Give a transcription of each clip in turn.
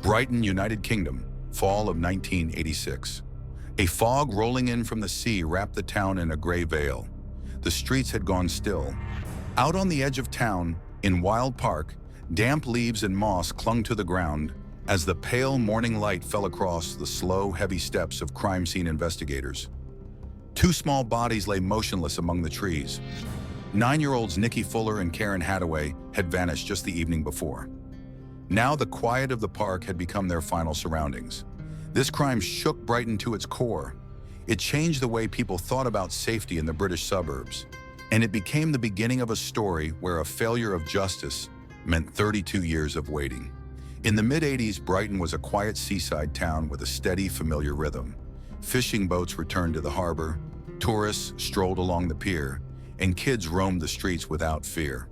Brighton, United Kingdom, fall of 1986. A fog rolling in from the sea wrapped the town in a gray veil. The streets had gone still. Out on the edge of town, in Wild Park, damp leaves and moss clung to the ground as the pale morning light fell across the slow, heavy steps of crime scene investigators. Two small bodies lay motionless among the trees. 9-year-olds Nikki Fuller and Karen Hadaway had vanished just the evening before. Now the quiet of the park had become their final surroundings. This crime shook Brighton to its core. It changed the way people thought about safety in the British suburbs, and it became the beginning of a story where a failure of justice meant 32 years of waiting. In the mid-80s, Brighton was a quiet seaside town with a steady, familiar rhythm. Fishing boats returned to the harbor, tourists strolled along the pier, and kids roamed the streets without fear.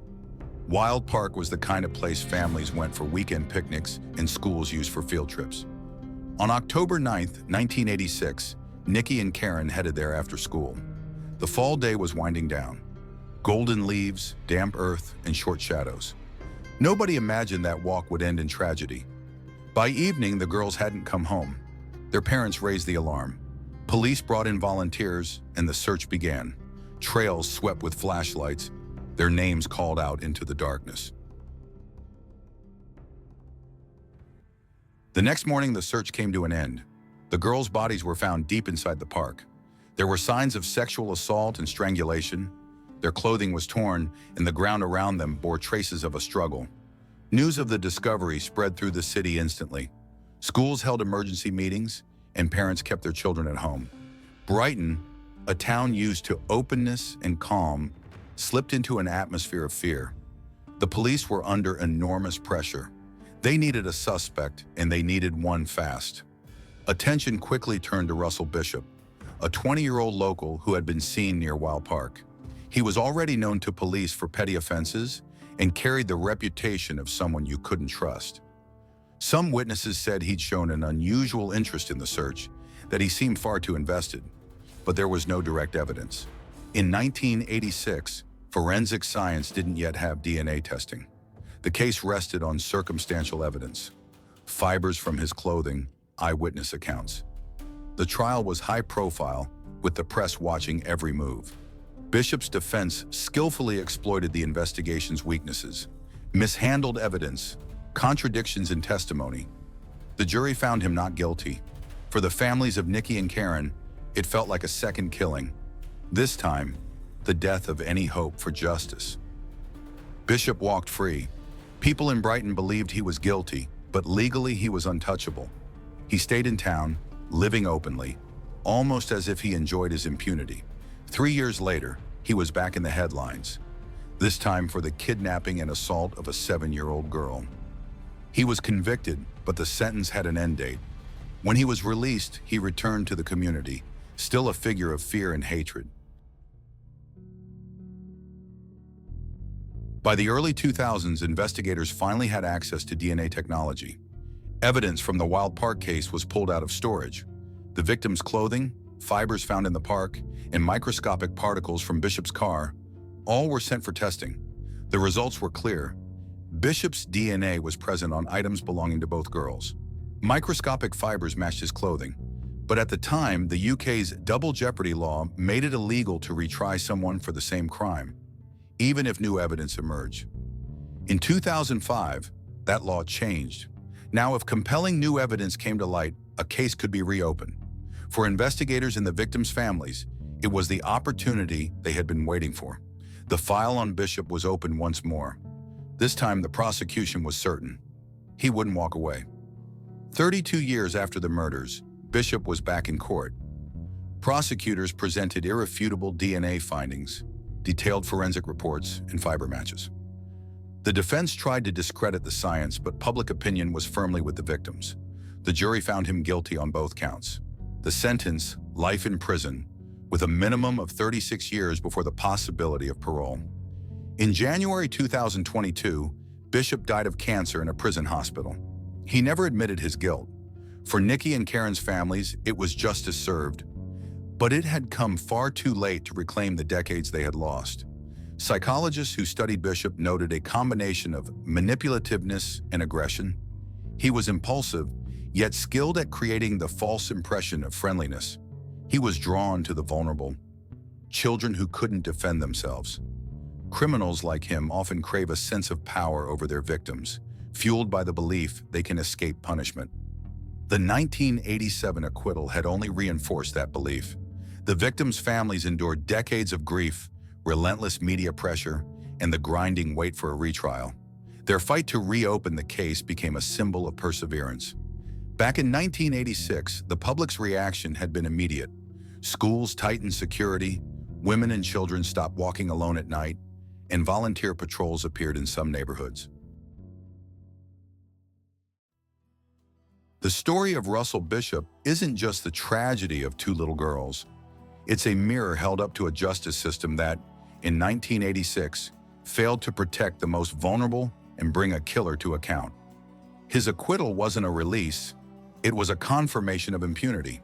Wild Park was the kind of place families went for weekend picnics and schools used for field trips. On October 9th, 1986, Nikki and Karen headed there after school. The fall day was winding down. Golden leaves, damp earth, and short shadows. Nobody imagined that walk would end in tragedy. By evening, the girls hadn't come home. Their parents raised the alarm. Police brought in volunteers, and the search began. Trails swept with flashlights, their names called out into the darkness. The next morning, the search came to an end. The girls' bodies were found deep inside the park. There were signs of sexual assault and strangulation. Their clothing was torn, and the ground around them bore traces of a struggle. News of the discovery spread through the city instantly. Schools held emergency meetings, and parents kept their children at home. Brighton, a town used to openness and calm, slipped into an atmosphere of fear. The police were under enormous pressure. They needed a suspect, and they needed one fast. Attention quickly turned to Russell Bishop, a 20-year-old local who had been seen near Wild Park. He was already known to police for petty offenses and carried the reputation of someone you couldn't trust. Some witnesses said he'd shown an unusual interest in the search, that he seemed far too invested, but there was no direct evidence. In 1986, forensic science didn't yet have DNA testing. The case rested on circumstantial evidence, fibers from his clothing, eyewitness accounts. The trial was high profile, with the press watching every move. Bishop's defense skillfully exploited the investigation's weaknesses, mishandled evidence, contradictions in testimony. The jury found him not guilty. For the families of Nikki and Karen, it felt like a second killing. This time, the death of any hope for justice. Bishop walked free. People in Brighton believed he was guilty, but legally he was untouchable. He stayed in town, living openly, almost as if he enjoyed his impunity. 3 years later, he was back in the headlines, this time for the kidnapping and assault of a 7-year-old girl. He was convicted, but the sentence had an end date. When he was released, he returned to the community, still a figure of fear and hatred. By the early 2000s, investigators finally had access to DNA technology. Evidence from the Wild Park case was pulled out of storage. The victim's clothing, fibers found in the park, and microscopic particles from Bishop's car, all were sent for testing. The results were clear. Bishop's DNA was present on items belonging to both girls. Microscopic fibers matched his clothing. But at the time, the UK's double jeopardy law made it illegal to retry someone for the same crime, even if new evidence emerged. In 2005, that law changed. Now, if compelling new evidence came to light, a case could be reopened. For investigators and the victims' families, it was the opportunity they had been waiting for. The file on Bishop was opened once more. This time, the prosecution was certain. He wouldn't walk away. 32 years after the murders, Bishop was back in court. Prosecutors presented irrefutable DNA findings, detailed forensic reports, and fiber matches. The defense tried to discredit the science, but public opinion was firmly with the victims. The jury found him guilty on both counts. The sentence, life in prison, with a minimum of 36 years before the possibility of parole. In January 2022, Bishop died of cancer in a prison hospital. He never admitted his guilt. For Nikki and Karen's families, it was justice served. But it had come far too late to reclaim the decades they had lost. Psychologists who studied Bishop noted a combination of manipulativeness and aggression. He was impulsive, yet skilled at creating the false impression of friendliness. He was drawn to the vulnerable, children who couldn't defend themselves. Criminals like him often crave a sense of power over their victims, fueled by the belief they can escape punishment. The 1987 acquittal had only reinforced that belief. The victims' families endured decades of grief, relentless media pressure, and the grinding wait for a retrial. Their fight to reopen the case became a symbol of perseverance. Back in 1986, the public's reaction had been immediate. Schools tightened security, women and children stopped walking alone at night, and volunteer patrols appeared in some neighborhoods. The story of Russell Bishop isn't just the tragedy of two little girls. It's a mirror held up to a justice system that, in 1986, failed to protect the most vulnerable and bring a killer to account. His acquittal wasn't a release, it was a confirmation of impunity.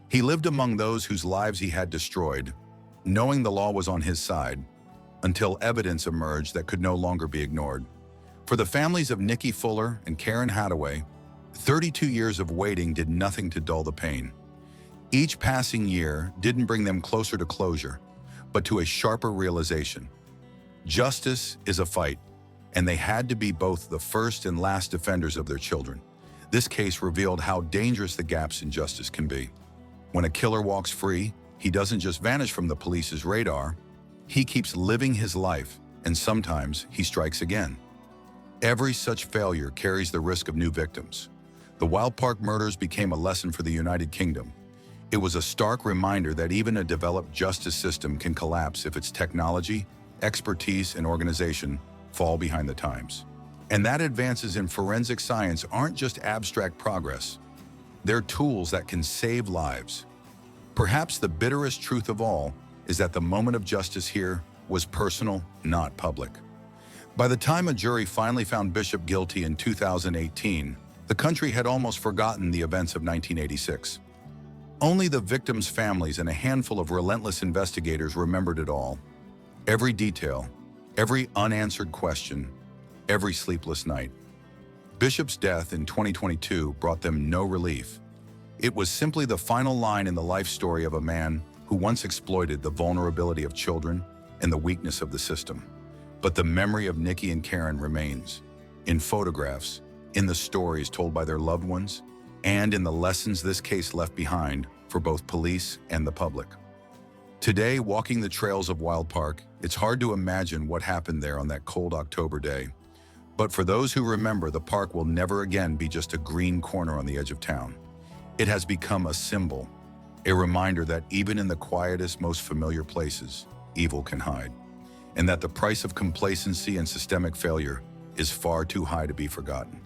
He lived among those whose lives he had destroyed, knowing the law was on his side, until evidence emerged that could no longer be ignored. For the families of Nikki Fuller and Karen Hadaway, 32 years of waiting did nothing to dull the pain. Each passing year didn't bring them closer to closure, but to a sharper realization. Justice is a fight, and they had to be both the first and last defenders of their children. This case revealed how dangerous the gaps in justice can be. When a killer walks free, he doesn't just vanish from the police's radar, he keeps living his life, and sometimes he strikes again. Every such failure carries the risk of new victims. The Wild Park murders became a lesson for the United Kingdom. It was a stark reminder that even a developed justice system can collapse if its technology, expertise, and organization fall behind the times. And that advances in forensic science aren't just abstract progress. They're tools that can save lives. Perhaps the bitterest truth of all is that the moment of justice here was personal, not public. By the time a jury finally found Bishop guilty in 2018, the country had almost forgotten the events of 1986. Only the victims' families and a handful of relentless investigators remembered it all. Every detail, every unanswered question, every sleepless night. Bishop's death in 2022 brought them no relief. It was simply the final line in the life story of a man who once exploited the vulnerability of children and the weakness of the system. But the memory of Nikki and Karen remains, in photographs, in the stories told by their loved ones, and in the lessons this case left behind for both police and the public. Today, walking the trails of Wild Park, it's hard to imagine what happened there on that cold October day. But for those who remember, the park will never again be just a green corner on the edge of town. It has become a symbol, a reminder that even in the quietest, most familiar places, evil can hide, and that the price of complacency and systemic failure is far too high to be forgotten.